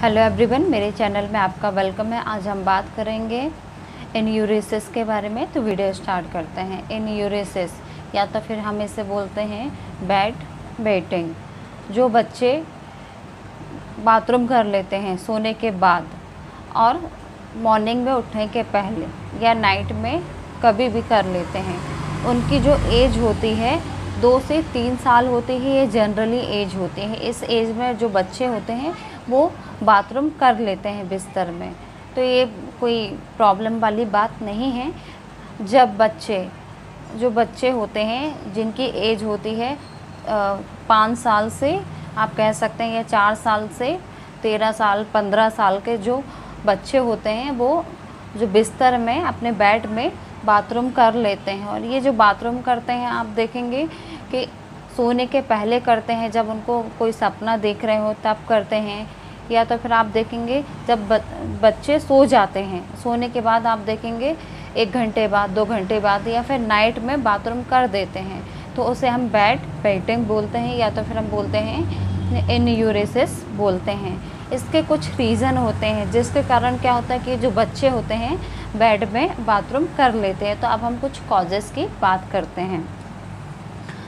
Hello everyone, मेरे channel में आपका वेलकम है। आज हम बात करेंगे एन्यूरेसिस के बारे में। तो वीडियो स्टार्ट करते हैं। एन्यूरेसिस या तो फिर हम इसे बोलते हैं बेड वेटिंग। जो बच्चे बाथरूम कर लेते हैं सोने के बाद और मॉर्निंग में उठने के पहले या नाइट में कभी भी कर लेते हैं, उनकी जो एज होती है 2 से 3 साल होती है। ये जनरली एज होती है। इस एज में जो बच्चे होते हैं वो बाथरूम कर लेते हैं बिस्तर में, तो ये कोई प्रॉब्लम वाली बात नहीं है। जब जो बच्चे होते हैं जिनकी एज होती है 5 साल से, आप कह सकते हैं, या 4 साल से 13 साल 15 साल के जो बच्चे होते हैं वो जो बिस्तर में अपने बेड में बाथरूम कर लेते हैं। और ये जो बाथरूम करते हैं आप देखेंगे कि सोने के पहले करते हैं, जब उनको कोई सपना देख रहे हो तब करते हैं, या तो फिर आप देखेंगे जब बच्चे सो जाते हैं, सोने के बाद आप देखेंगे 1 घंटे बाद 2 घंटे बाद, या फिर नाइट में बाथरूम कर देते हैं। तो उसे हम बेड वेटिंग बोलते हैं, या तो फिर हम बोलते हैं एन्यूरेसिस बोलते हैं। इसके कुछ रीज़न होते हैं जिसके कारण क्या होता है कि जो बच्चे होते हैं बेड में बाथरूम कर लेते हैं। तो अब हम कुछ कॉजेज़ की बात करते हैं।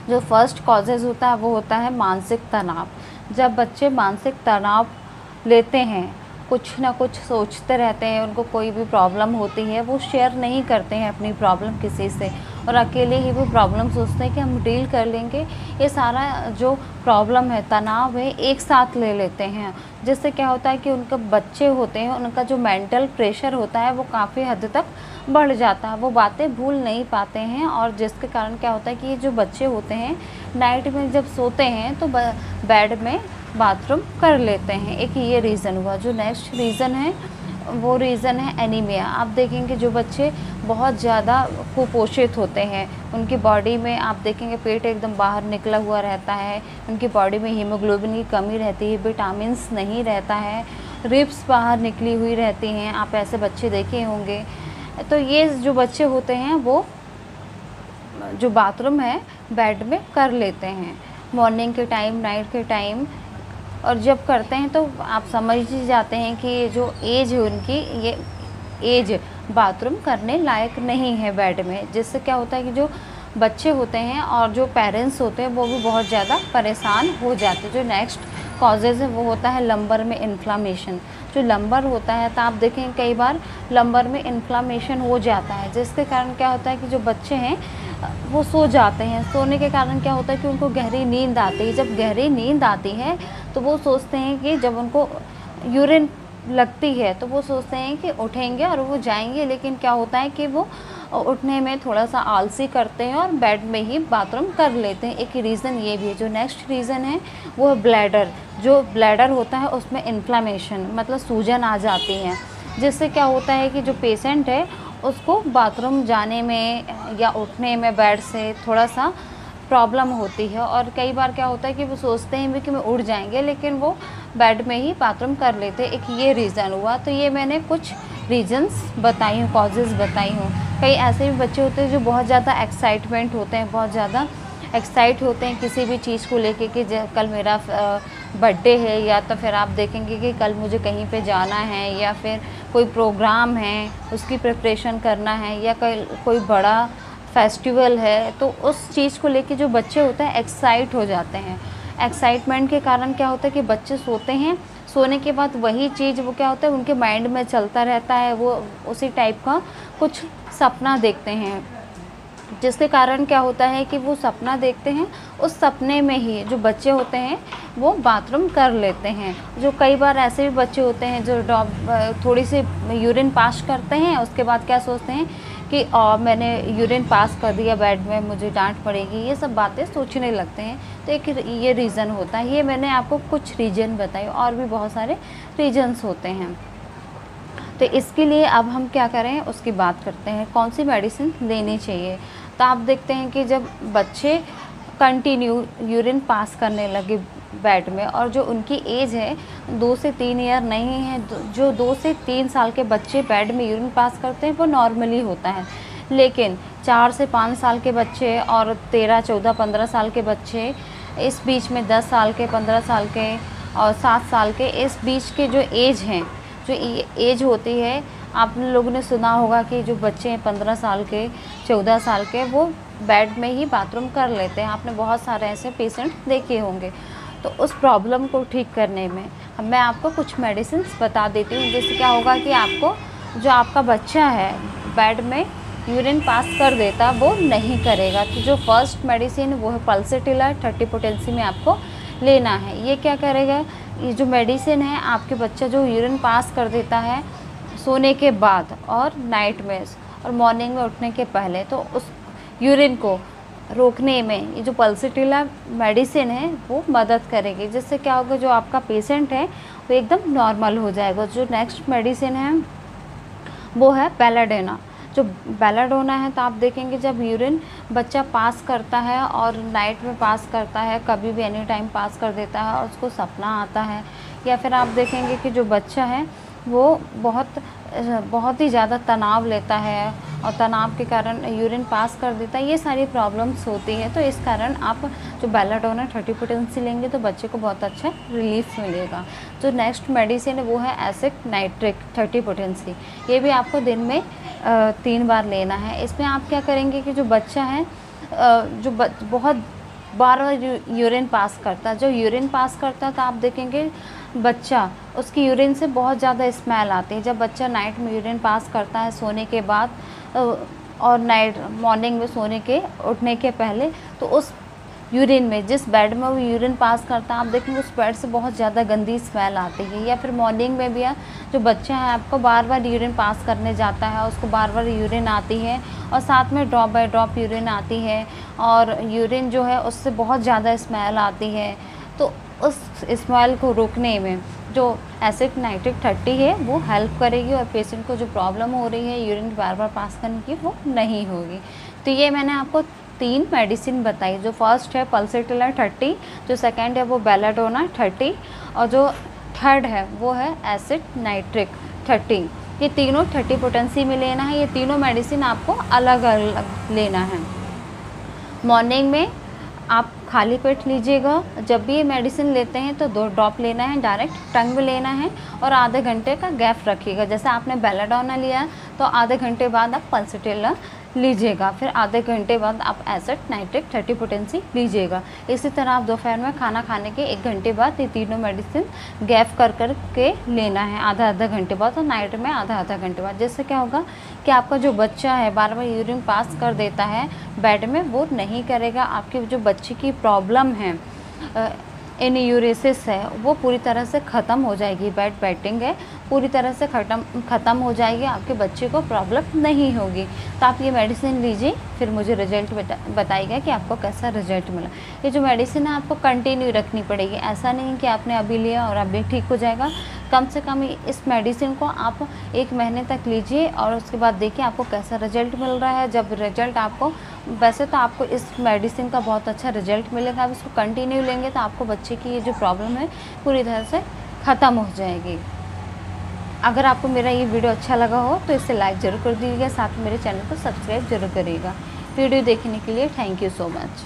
जो फर्स्ट कॉजेज़ होता है वो होता है मानसिक तनाव। जब बच्चे मानसिक तनाव लेते हैं, कुछ ना कुछ सोचते रहते हैं, उनको कोई भी प्रॉब्लम होती है, वो शेयर नहीं करते हैं अपनी प्रॉब्लम किसी से, और अकेले ही वो प्रॉब्लम सोचते हैं कि हम डील कर लेंगे। ये सारा जो प्रॉब्लम है, तनाव है, एक साथ ले लेते हैं, जिससे क्या होता है कि उनके बच्चे होते हैं, उनका जो मेंटल प्रेशर होता है वो काफ़ी हद तक बढ़ जाता है। वो बातें भूल नहीं पाते हैं, और जिसके कारण क्या होता है कि ये जो बच्चे होते हैं नाइट में जब सोते हैं तो बेड में बाथरूम कर लेते हैं। एक ये रीज़न हुआ। जो नेक्स्ट रीज़न है वो रीज़न है एनीमिया। आप देखेंगे जो बच्चे बहुत ज़्यादा कुपोषित होते हैं, उनकी बॉडी में आप देखेंगे पेट एकदम बाहर निकला हुआ रहता है, उनकी बॉडी में हीमोग्लोबिन की कमी रहती है, विटामिन्स नहीं रहता है, रिब्स बाहर निकली हुई रहती हैं, आप ऐसे बच्चे देखे होंगे। तो ये जो बच्चे होते हैं वो जो बाथरूम है बेड में कर लेते हैं मॉर्निंग के टाइम, नाइट के टाइम। और जब करते हैं तो आप समझ ही जाते हैं कि ये जो एज है उनकी, ये एज बाथरूम करने लायक नहीं है बेड में। जिससे क्या होता है कि जो बच्चे होते हैं और जो पेरेंट्स होते हैं वो भी बहुत ज़्यादा परेशान हो जाते हैं। जो नेक्स्ट कॉजेज़ है वो होता है लंबर में इन्फ्लामेशन। जो लंबर होता है तो आप देखें कई बार लंबर में इन्फ्लामेशन हो जाता है, जिसके कारण क्या होता है कि जो बच्चे हैं वो सो जाते हैं। सोने के कारण क्या होता है कि उनको गहरी नींद आती है। जब गहरी नींद आती है तो वो सोचते हैं कि जब उनको यूरिन लगती है तो वो सोचते हैं कि उठेंगे और वो जाएंगे, लेकिन क्या होता है कि वो उठने में थोड़ा सा आलसी करते हैं और बेड में ही बाथरूम कर लेते हैं। एक रीज़न ये भी है। जो नेक्स्ट रीज़न है वो है ब्लैडर। जो ब्लैडर होता है उसमें इन्फ्लामेशन मतलब सूजन आ जाती है, जिससे क्या होता है कि जो पेशेंट है उसको बाथरूम जाने में या उठने में बेड से थोड़ा सा प्रॉब्लम होती है। और कई बार क्या होता है कि वो सोचते हैं भी कि मैं उठ जाएंगे, लेकिन वो बेड में ही बाथरूम कर लेते हैं। एक ये रीज़न हुआ। तो ये मैंने कुछ रीजंस बताई हूँ, कॉजेज़ बताई हूँ। कई ऐसे भी बच्चे होते हैं जो बहुत ज़्यादा एक्साइटमेंट होते हैं, बहुत ज़्यादा एक्साइट होते हैं किसी भी चीज़ को लेके कि कल मेरा बर्थडे है, या तो फिर आप देखेंगे कि कल मुझे कहीं पे जाना है, या फिर कोई प्रोग्राम है उसकी प्रिपरेशन करना है, या कोई बड़ा फेस्टिवल है। तो उस चीज़ को लेके जो बच्चे होते हैं एक्साइट हो जाते हैं। एक्साइटमेंट के कारण क्या होता है कि बच्चे सोते हैं, सोने के बाद वही चीज़ वो क्या होता है उनके माइंड में चलता रहता है, वो उसी टाइप का कुछ सपना देखते हैं, जिसके कारण क्या होता है कि वो सपना देखते हैं, उस सपने में ही जो बच्चे होते हैं वो बाथरूम कर लेते हैं। जो कई बार ऐसे भी बच्चे होते हैं जो थोड़ी सी यूरिन पास करते हैं, उसके बाद क्या सोचते हैं कि मैंने यूरिन पास कर दिया बेड में, मुझे डांट पड़ेगी, ये सब बातें सोचने लगते हैं। तो एक ये रीज़न होता है। ये मैंने आपको कुछ रीज़न बताए, और भी बहुत सारे रीजन्स होते हैं। तो इसके लिए अब हम क्या करें उसकी बात करते हैं, कौन सी मेडिसिन लेनी चाहिए। तो आप देखते हैं कि जब बच्चे कंटिन्यू यूरिन पास करने लगे बेड में, और जो उनकी एज है 2 से 3 ईयर नहीं है, जो 2 से 3 साल के बच्चे बेड में यूरिन पास करते हैं वो नॉर्मली होता है। लेकिन 4 से 5 साल के बच्चे और 13, 14, 15 साल के बच्चे, इस बीच में 10 साल के, 15 साल के और 7 साल के, इस बीच के जो एज हैं, जो एज होती है, आप लोगों ने सुना होगा कि जो बच्चे हैं 15 साल के, 14 साल के, वो बेड में ही बाथरूम कर लेते हैं। आपने बहुत सारे ऐसे पेशेंट देखे होंगे। तो उस प्रॉब्लम को ठीक करने में मैं आपको कुछ मेडिसिन बता देती हूँ, जिससे क्या होगा कि आपको जो आपका बच्चा है बेड में यूरिन पास कर देता वो नहीं करेगा। तो जो फर्स्ट मेडिसिन वो है पल्सेटिला 30 पोटेंसी में आपको लेना है। ये क्या करेगा, ये जो मेडिसिन है आपके बच्चा जो यूरिन पास कर देता है सोने के बाद और नाइट में और मॉर्निंग में उठने के पहले, तो उस यूरिन को रोकने में ये जो पल्सेटिला मेडिसिन है वो मदद करेगी, जिससे क्या होगा जो आपका पेशेंट है वो एकदम नॉर्मल हो जाएगा। जो नेक्स्ट मेडिसिन है वो है बेलाडोना। जो बेलाडोना है तो आप देखेंगे जब यूरिन बच्चा पास करता है और नाइट में पास करता है, कभी भी एनी टाइम पास कर देता है और उसको सपना आता है, या फिर आप देखेंगे कि जो बच्चा है वो बहुत ही ज़्यादा तनाव लेता है और तनाव के कारण यूरिन पास कर देता है, ये सारी प्रॉब्लम्स होती है। तो इस कारण आप जो बेलाडोना 30 पोटेंसी लेंगे तो बच्चे को बहुत अच्छा रिलीफ मिलेगा। जो नेक्स्ट मेडिसिन है वो है एसिड नाइट्रिक 30 पोटेंसी। ये भी आपको दिन में 3 बार लेना है। इसमें आप क्या करेंगे कि जो बच्चा है जो बहुत बार यूरिन पास करता है, जो यूरिन पास करता है तो आप देखेंगे बच्चा उसकी यूरिन से बहुत ज़्यादा स्मेल आती है। जब बच्चा नाइट में यूरिन पास करता है सोने के बाद और मॉर्निंग में सोने के उठने के पहले, तो उस यूरिन में जिस बेड में वो यूरिन पास करता है आप देखेंगे उस बेड से बहुत ज़्यादा गंदी स्मेल आती है। या फिर मॉर्निंग में भी जो बच्चा है आपको बार बार यूरिन पास करने जाता है, उसको बार बार यूरिन आती है और साथ में ड्रॉप बाय ड्रॉप यूरिन आती है और यूरिन जो है उससे बहुत ज़्यादा स्मेल आती है। तो उस स्मेल को रोकने में जो एसिड नाइट्रिक 30 है वो हेल्प करेगी और पेशेंट को जो प्रॉब्लम हो रही है यूरिन बार बार पास करने की वो नहीं होगी। तो ये मैंने आपको 3 मेडिसिन बताई। जो फर्स्ट है पल्सेटिला 30, जो सेकंड है वो बेलाडोना 30 और जो थर्ड है वो है एसिड नाइट्रिक 30। ये तीनों 30 पोटेंसी में लेना है। ये तीनों मेडिसिन आपको अलग अलग लेना है। मॉर्निंग में आप खाली पेट लीजिएगा। जब भी ये मेडिसिन लेते हैं तो 2 ड्रॉप लेना है, डायरेक्ट टंग में लेना है और आधे घंटे का गैप रखिएगा। जैसे आपने बेलाडोना लिया तो आधे घंटे बाद आप पल्सेटिला लीजिएगा, फिर आधे घंटे बाद आप एसिड नाइट्रिक 30 पोटेंसी लीजिएगा। इसी तरह आप दोपहर में खाना खाने के 1 घंटे बाद ये तीनों मेडिसिन गैप कर के लेना है, आधा घंटे बाद, और नाइट में आधा घंटे बाद। जिससे क्या होगा कि आपका जो बच्चा है बार बार यूरिन पास कर देता है बेड में, वो नहीं करेगा। आपके जो बच्चे की प्रॉब्लम है एन्यूरेसिस है वो पूरी तरह से ख़त्म हो जाएगी। बेड वेटिंग है पूरी तरह से ख़त्म हो जाएगी, आपके बच्चे को प्रॉब्लम नहीं होगी। तो आप ये मेडिसिन लीजिए, फिर मुझे रिजल्ट बताइएगा कि आपको कैसा रिजल्ट मिला। ये जो मेडिसिन है आपको कंटिन्यू रखनी पड़ेगी। ऐसा नहीं कि आपने अभी लिया और अभी ठीक हो जाएगा। कम से कम इस मेडिसिन को आप 1 महीने तक लीजिए और उसके बाद देखिए आपको कैसा रिजल्ट मिल रहा है। जब रिजल्ट आपको, वैसे तो आपको इस मेडिसिन का बहुत अच्छा रिजल्ट मिलेगा, आप इसको कंटिन्यू लेंगे तो आपको बच्चे की ये जो प्रॉब्लम है पूरी तरह से ख़त्म हो जाएगी। अगर आपको मेरा ये वीडियो अच्छा लगा हो तो इसे लाइक ज़रूर कर दीजिएगा, साथ में मेरे चैनल को सब्सक्राइब जरूर करिएगा। वीडियो देखने के लिए थैंक यू सो मच।